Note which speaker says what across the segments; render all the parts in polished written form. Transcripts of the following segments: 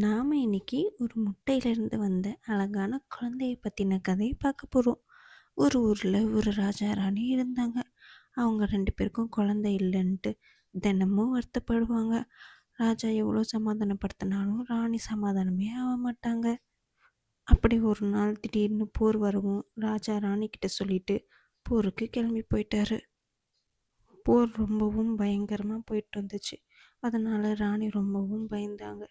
Speaker 1: நாம இன்னைக்கு ஒரு முட்டையிலிருந்து வந்த அழகான குழந்தைய பத்தின கதையை பார்க்க போறோம். ஒரு ஊர்ல ஒரு ராஜா ராணி இருந்தாங்க. அவங்க 2 பேருக்கும் குழந்தை இல்லைன்ட்டு தினமும் வருத்தப்படுவாங்க. ராஜா எவ்வளோ சமாதானப்படுத்தினாலும் ராணி சமாதானமே ஆக மாட்டாங்க. அப்படி ஒரு நாள் திடீர்னு போர் வரவும் ராஜா ராணி கிட்ட சொல்லிட்டு போருக்கு கிளம்பி போயிட்டாரு. போர் ரொம்பவும் பயங்கரமா போயிட்டு இருந்துச்சு. அதனால ராணி ரொம்பவும் பயந்தாங்க.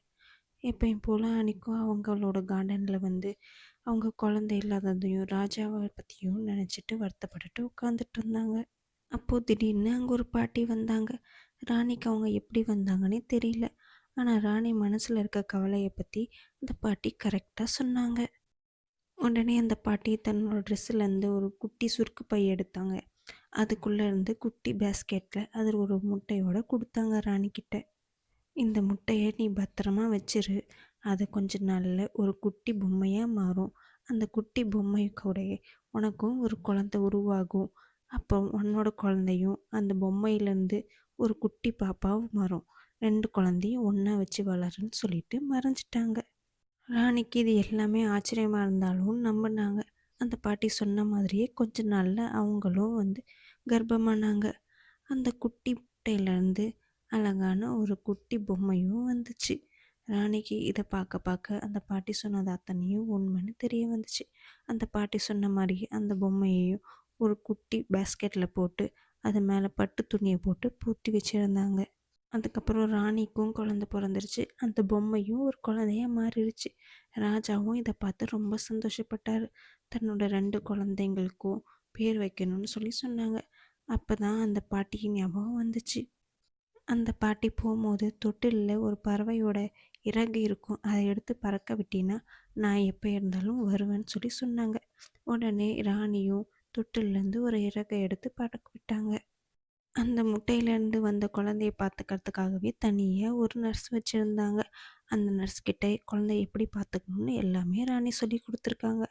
Speaker 1: எப்பயும் போல் அன்றைக்கும் அவங்களோட கார்டனில் அவங்க குழந்தை இல்லாததையும் ராஜாவை பற்றியும் நினச்சிட்டு வருத்தப்பட்டுட்டு உட்காந்துட்டு இருந்தாங்க. அப்போது திடீர்னு அங்கே ஒரு பாட்டி வந்தாங்க. ராணிக்கு அவங்க எப்படி வந்தாங்கன்னே தெரியல. ஆனால் ராணி மனசில் இருக்க கவலையை பற்றி அந்த பாட்டி கரெக்டாக சொன்னாங்க. உடனே அந்த பாட்டி தன்னோட ட்ரெஸ்ஸுலேருந்து ஒரு குட்டி சுருக்கு பை எடுத்தாங்க. அதுக்குள்ளே இருந்து குட்டி பேஸ்கெட்டில் அதில் ஒரு முட்டையோடு கொடுத்தாங்க ராணிக்கிட்ட. இந்த முட்டையை நீ பத்திரமா வச்சிரு. அது கொஞ்ச நாளில் ஒரு குட்டி பொம்மையாக மாறும். அந்த குட்டி பொம்மை கூட உனக்கும் ஒரு குழந்தை உருவாகும். அப்போ உன்னோட குழந்தையும் அந்த பொம்மையிலேருந்து ஒரு குட்டி பாப்பாவும் மாறும். 2 குழந்தையும் ஒன்றா வச்சு வளருன்னு சொல்லிட்டு மறைஞ்சிட்டாங்க. ராணிக்கு இது எல்லாமே ஆச்சரியமாக இருந்தாலும் நம்பினாங்க. அந்த பாட்டி சொன்ன மாதிரியே கொஞ்ச நாளில் அவங்களும் கர்ப்பமானாங்க. அந்த குட்டி முட்டையிலேருந்து அழகான ஒரு குட்டி பொம்மையும் வந்துச்சு. ராணிக்கு இதை பார்க்க பார்க்க அந்த பாட்டி சொன்னது அத்தனையும் உண்மைன்னு தெரிய வந்துச்சு. அந்த பாட்டி சொன்ன மாதிரி அந்த பொம்மையையும் ஒரு குட்டி பேஸ்கெட்டில் போட்டு அது மேலே பட்டு துணியை போட்டு பூட்டி வச்சுருந்தாங்க. அதுக்கப்புறம் ராணிக்கும் குழந்தை பிறந்துருச்சு. அந்த பொம்மையும் ஒரு குழந்தையா மாறிடுச்சு. ராஜாவும் இதை பார்த்து ரொம்ப சந்தோஷப்பட்டார். தன்னோட 2 குழந்தைங்களுக்கும் பேர் வைக்கணும்னு சொல்லி சொன்னாங்க. அப்போ தான் அந்த பாட்டிக்கு ஞாபகம் வந்துச்சு. அந்த பாட்டி போகும்போது தொட்டிலில் ஒரு பறவையோட இறகு இருக்கும். அதை எடுத்து பறக்க விட்டினா நான் எப்போ இருந்தாலும் வருவேன்னு சொல்லி சொன்னாங்க. உடனே ராணியும் தொட்டிலேருந்து ஒரு இறகை எடுத்து பறக்க விட்டாங்க. அந்த முட்டையிலேருந்து வந்த குழந்தைய பார்த்துக்கிறதுக்காகவே தனியாக ஒரு நர்ஸ் வச்சுருந்தாங்க. அந்த நர்ஸ்கிட்ட குழந்தைய எப்படி பார்த்துக்கணும்னு எல்லாமே ராணி சொல்லி கொடுத்துருக்காங்க.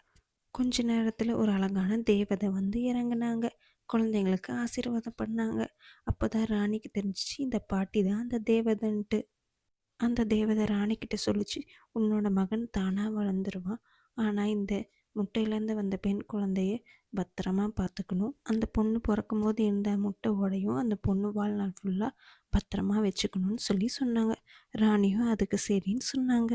Speaker 1: கொஞ்ச நேரத்தில் ஒரு அழகான தேவதை இறங்குனாங்க. குழந்தைங்களுக்கு ஆசீர்வாதம் பண்ணாங்க. அப்போ தான் ராணிக்கு தெரிஞ்சிச்சு இந்த பாட்டி தான் அந்த தேவதைன்ட்டு. அந்த தேவதை ராணிக்கிட்ட சொல்லிச்சு, உன்னோட மகன் தானாக வளர்ந்துருவான். ஆனால் இந்த முட்டையிலேருந்து வந்த பெண் குழந்தைய பத்திரமா பார்த்துக்கணும். அந்த பொண்ணு பிறக்கும்போது இருந்த முட்டை ஓடையும் அந்த பொண்ணு வாழ்நாள் ஃபுல்லாக பத்திரமா வச்சுக்கணும்னு சொல்லி சொன்னாங்க. ராணியும் அதுக்கு சரின்னு சொன்னாங்க.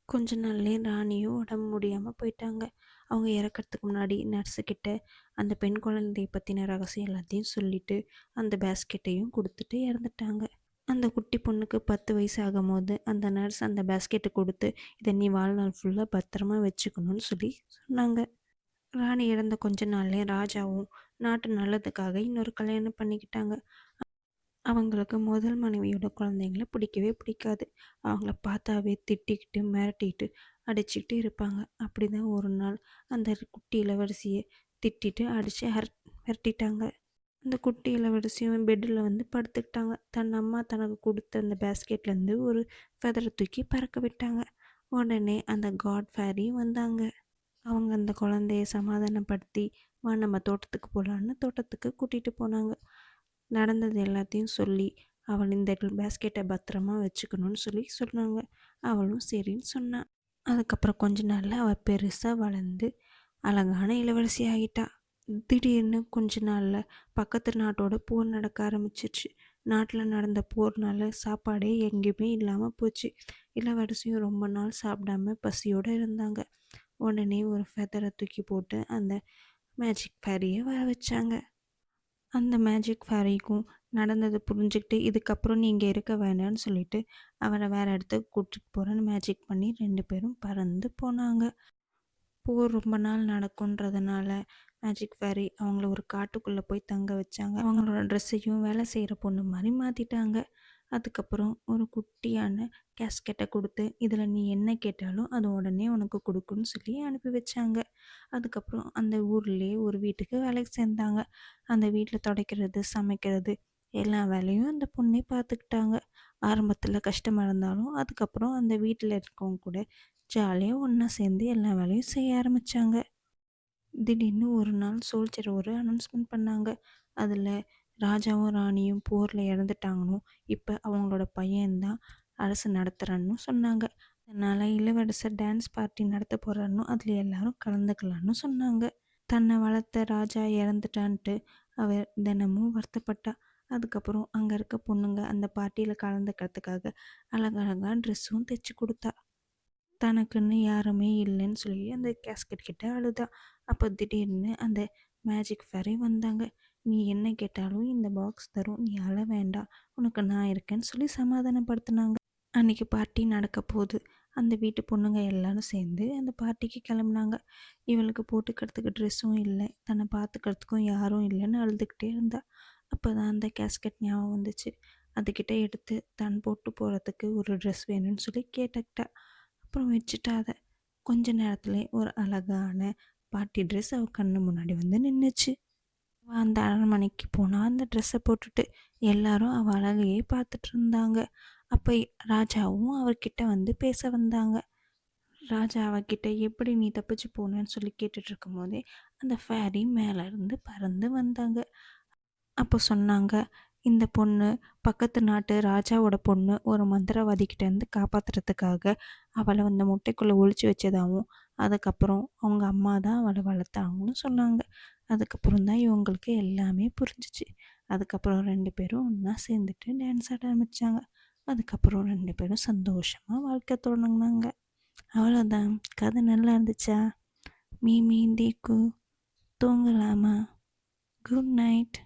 Speaker 1: கொஞ்ச நாள்லேயே ராணியும் உடம்பு முடியாமல் போயிட்டாங்க. அவங்க இறக்கறதுக்கு முன்னாடி நர்ஸுக்கிட்ட அந்த பெண் குழந்தைய பற்றின ரகசியம் எல்லாத்தையும் சொல்லிவிட்டு அந்த பேஸ்கெட்டையும் கொடுத்துட்டு இறந்துட்டாங்க. அந்த குட்டி பொண்ணுக்கு 10 வயசு ஆகும்போது அந்த நர்ஸ் அந்த பேஸ்கெட்டை கொடுத்து இதை நீ வாழ்நாள் ஃபுல்லாக பத்திரமா வச்சுக்கணும்னு சொல்லி சொன்னாங்க. ராணி இறந்த கொஞ்ச நாள்லேயே ராஜாவும் நாட்டு நல்லதுக்காக இன்னொரு கல்யாணம் பண்ணிக்கிட்டாங்க. அவங்களுக்கு முதல் மனைவியோட குழந்தைங்கள பிடிக்கவே பிடிக்காது. அவங்கள பார்த்தாவே திட்டிக்கிட்டு மிரட்டிக்கிட்டு அடிச்சுக்கிட்டு இருப்பாங்க. அப்படி தான் ஒரு நாள் அந்த குட்டி இளவரசியை திட்டிட்டு அடித்து விரட்டிட்டாங்க. அந்த குட்டி இளவரசியும் பெட்டில் படுத்துக்கிட்டாங்க. தன் அம்மா தனக்கு கொடுத்த அந்த பேஸ்கெட்லேருந்து ஒரு ஃபெதரை தூக்கி பறக்க விட்டாங்க. உடனே அந்த காட் ஃபேரி வந்தாங்க. அவங்க அந்த குழந்தைய சமாதானப்படுத்தி வா நம்ம தோட்டத்துக்கு போகலான்னு தோட்டத்துக்கு கூட்டிகிட்டு போனாங்க. நடந்தது எல்லாத்தையும் சொல்லி அவள் இந்த பேஸ்கெட்டை பத்திரமா வச்சுக்கணும்னு சொல்லி சொன்னாங்க. அவளும் சரின்னு சொன்னான். அதுக்கப்புறம் கொஞ்ச நாளில் அவள் பெருசாக வளர்ந்து அழகான இளவரசி ஆகிட்டா. திடீர்னு கொஞ்ச நாளில் பக்கத்து நாட்டோட போர் நடக்க ஆரம்பிச்சிருச்சு. நாட்டில் நடந்த போர்னால சாப்பாடே எங்கேயுமே இல்லாமல் போச்சு. இளவரசியும் ரொம்ப நாள் சாப்பிடாம பசியோடு இருந்தாங்க. உடனே ஒரு ஃபெதரை தூக்கி போட்டு அந்த மேஜிக் ஃபேரியை வர வச்சாங்க. அந்த மேஜிக் ஃபேரிக்கும் நடந்தது புரிஞ்சுக்கிட்டு இதுக்கப்புறம் நீ இங்கே இருக்க வேண்டாம்னு சொல்லிட்டு அவரை வேறு இடத்துக்கு கூட்டிகிட்டு போகிறேன்னு மேஜிக் பண்ணி 2 பேரும் பறந்து போனாங்க. போர் ரொம்ப நாள் நடக்குன்றதுனால மேஜிக் ஃபேரி அவங்கள ஒரு காட்டுக்குள்ளே போய் தங்க வச்சாங்க. அவங்களோட ட்ரெஸ்ஸையும் வேலை செய்கிற பொண்ணு மாதிரி மாற்றிட்டாங்க. அதுக்கப்புறம் ஒரு குட்டியான கேஸ்கெட்டை கொடுத்து இதில் நீ என்ன கேட்டாலும் அது உடனே உனக்கு கொடுக்குன்னு சொல்லி அனுப்பி வச்சாங்க. அதுக்கப்புறம் அந்த ஊர்லேயே ஒரு வீட்டுக்கு வேலைக்கு சேர்ந்தாங்க. அந்த வீட்டில் துடைக்கிறது சமைக்கிறது எல்லா வேலையும் அந்த பொண்ணே பார்த்துக்கிட்டாங்க. ஆரம்பத்தில் கஷ்டமாக இருந்தாலும் அதுக்கப்புறம் அந்த வீட்டில் இருக்கவங்க கூட ஜாலியாக ஒன்றா சேர்ந்து எல்லா வேலையும் செய்ய ஆரம்பித்தாங்க. திடீர்னு ஒரு நாள் சோல்ஜர் ஒரு அனௌன்ஸ்மெண்ட் பண்ணாங்க. அதில் ராஜாவும் ராணியும் போரில் இறந்துட்டாங்கன்னு இப்போ அவங்களோட பையன்தான் அரசு நடத்துகிறான்னு சொன்னாங்க. அதனால் இளவரசர் டான்ஸ் பார்ட்டி நடத்த போகிறாருன்னு அதில் எல்லாரும் கலந்துக்கலான்னு சொன்னாங்க. தன்னை வளர்த்த ராஜா இறந்துட்டான்ட்டு அவர் தினமும் வருத்தப்பட்டா. அதுக்கப்புறம் அங்கே இருக்க பொண்ணுங்க அந்த பார்ட்டியில் கலந்துக்கிறதுக்காக அழகழகாக ட்ரெஸ்ஸும் தைச்சி கொடுத்தா. தனக்குன்னு யாருமே இல்லைன்னு சொல்லி அந்த கேஸ்கட் கிட்ட அழுதா. அப்போ திடீர்னு அந்த மேஜிக் ஃபேரி வந்தாங்க. நீ என்ன கேட்டாலும் இந்த பாக்ஸ் தரும், நீ அழ வேண்டாம், உனக்கு நான் இருக்கேன்னு சொல்லி சமாதானப்படுத்தினாங்க. அன்றைக்கி பார்ட்டி நடக்க போகுது. அந்த வீட்டு பொண்ணுங்க எல்லாரும் சேர்ந்து அந்த பார்ட்டிக்கு கிளம்புனாங்க. இவளுக்கு போட்டுக்கிறதுக்கு ட்ரெஸ்ஸும் இல்லை, தன்னை பார்த்துக்கிறதுக்கும் யாரும் இல்லைன்னு அழுதுகிட்டே இருந்தா. அப்போ தான் அந்த கேஸ்கட் ஞாபகம் வந்துச்சு. அதுக்கிட்ட எடுத்து தான் போட்டு போகிறதுக்கு ஒரு ட்ரெஸ் வேணும்னு சொல்லி கேட்டுக்கிட்டா. அப்புறம் வச்சுட்டா அதை. கொஞ்ச நேரத்துலேயே ஒரு அழகான பார்ட்டி ட்ரெஸ் அவள் கண்ணு முன்னாடி வந்து நின்றுச்சு. அவள் அந்த அரண்மனைக்கு போனால் அந்த ட்ரெஸ்ஸை போட்டுட்டு எல்லாரும் அவள் அழகையே பார்த்துட்டு இருந்தாங்க. அப்போ ராஜாவும் அவர்கிட்ட வந்து பேச வந்தாங்க. ராஜா அவகிட்ட எப்படி நீ தப்பிச்சு போனேன்னு சொல்லி கேட்டுட்டு இருக்கும் போதே அந்த ஃபேரி மேலேருந்து பறந்து வந்தாங்க. அப்போ சொன்னாங்க, இந்த பொண்ணு பக்கத்து நாட்டு ராஜாவோட பொண்ணு ஒரு மந்திரவாதிக்கிட்டேருந்து காப்பாற்றுறதுக்காக அவளை அந்த முட்டைக்குள்ளே ஒழிச்சு வச்சதாகவும், அதுக்கப்புறம் அவங்க அம்மா தான் அவளை வளர்த்தாங்கன்னு சொன்னாங்க. அதுக்கப்புறம் தான் இவங்களுக்கு எல்லாமே புரிஞ்சிச்சு. அதுக்கப்புறம் 2 பேரும் ஒன்றா சேர்ந்துட்டு டான்ஸ் ஆட ஆரம்பித்தாங்க. அதுக்கப்புறம் 2 பேரும் சந்தோஷமாக வாழ்க்கை தொடங்கினாங்க. அவ்வளோதான். கதை நல்லா இருந்துச்சா? மீ மீந்திக்கு தூங்கலாமா? Good night.